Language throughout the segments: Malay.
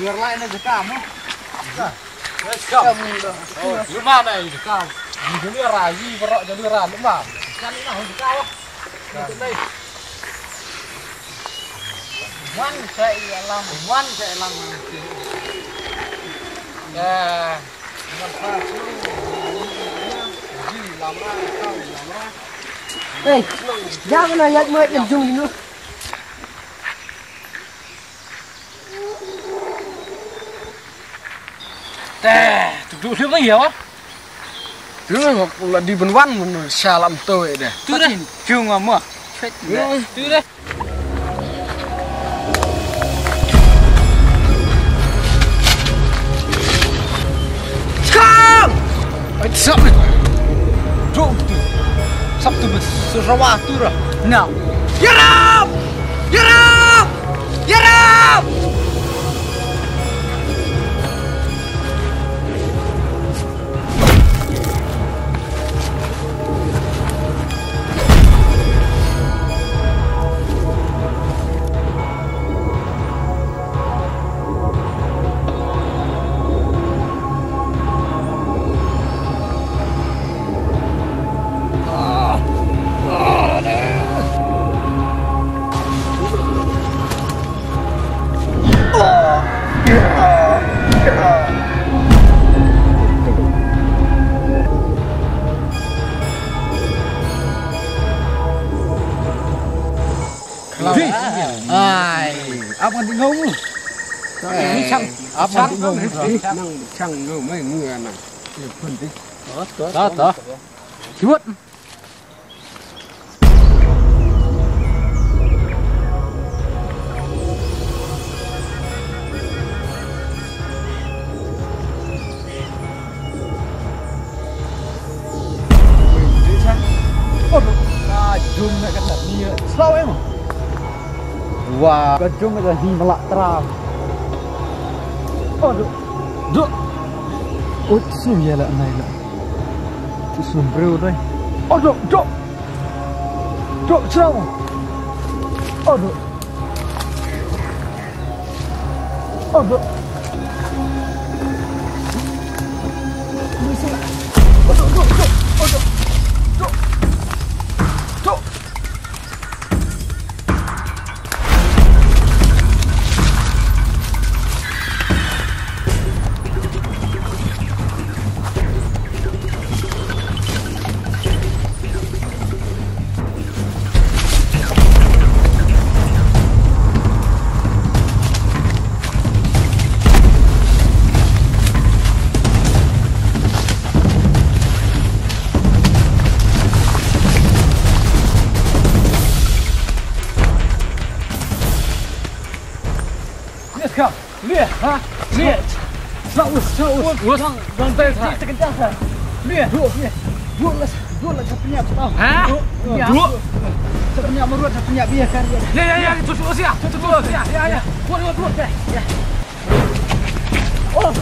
biar lain aja kamu. Kamu dah. Rumah nih kamu. Jadi raji perok jadi ran rumah. Kan ini harus kawak. Untuk đây. One saya làm. Ya. Đây, ra cái này nhận mới điểm dùng nữa. Tè, tụi thiếu cái hiểu á. Thứ này là đi bắn văn mà xa làm tôi đây. Từ đây, trường mà mưa. Từ đây. Không! Anh sắp này. Trộm từ. Sắp từ Sarawak tu rồi. Nào. Get up! Get up! Get up! Ai, áp con ngông. Cái chăng, áp con ngông rồi. Chăng ngông mấy người này. Phân tích. Đó. Chuột. Jom nak kata ni slow em. Wah, kejung ada hi melak terang. Oh, duk. Oh, sum ya lah nai lah. Tu sum bro doi. Oh, duk. Duk serang. Oh, duk. Oh, duk. Ni sila. Oh, duk. Oh, duk. Lihat, ha? Lihat. Saus. Jangan terus. Terkencang sah. Lihat. Dua lah sapinya tahu. Hah? Dua. Sapinya merut, sapinya biarkan dia. Ya, itu dulu sih. Ya. Dua. Ya. Oh.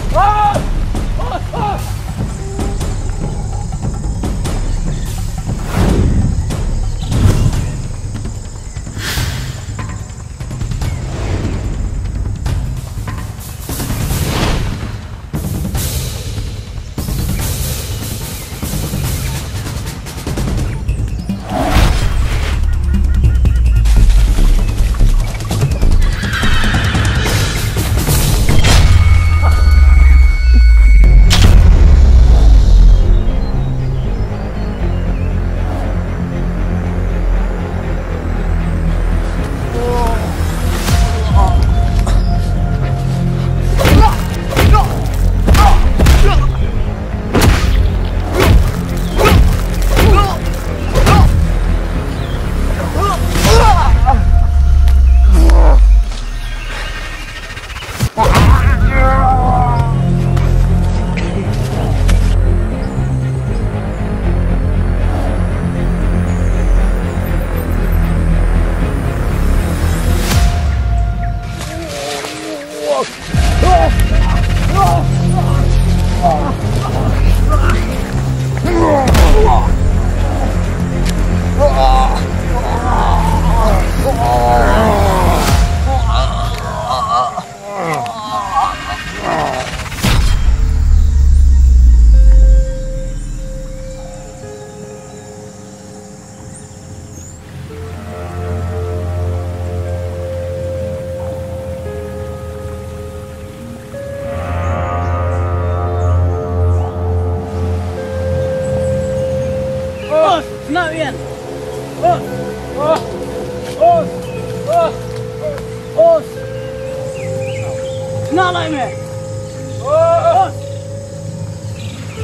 snel uit me.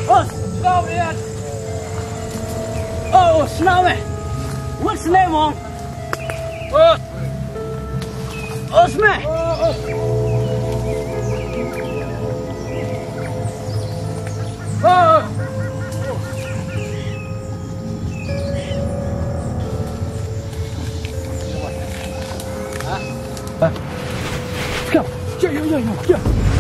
Oh, snel weer. Oh, snel mee. Wat snel man. Oh, snel. Come, yeah.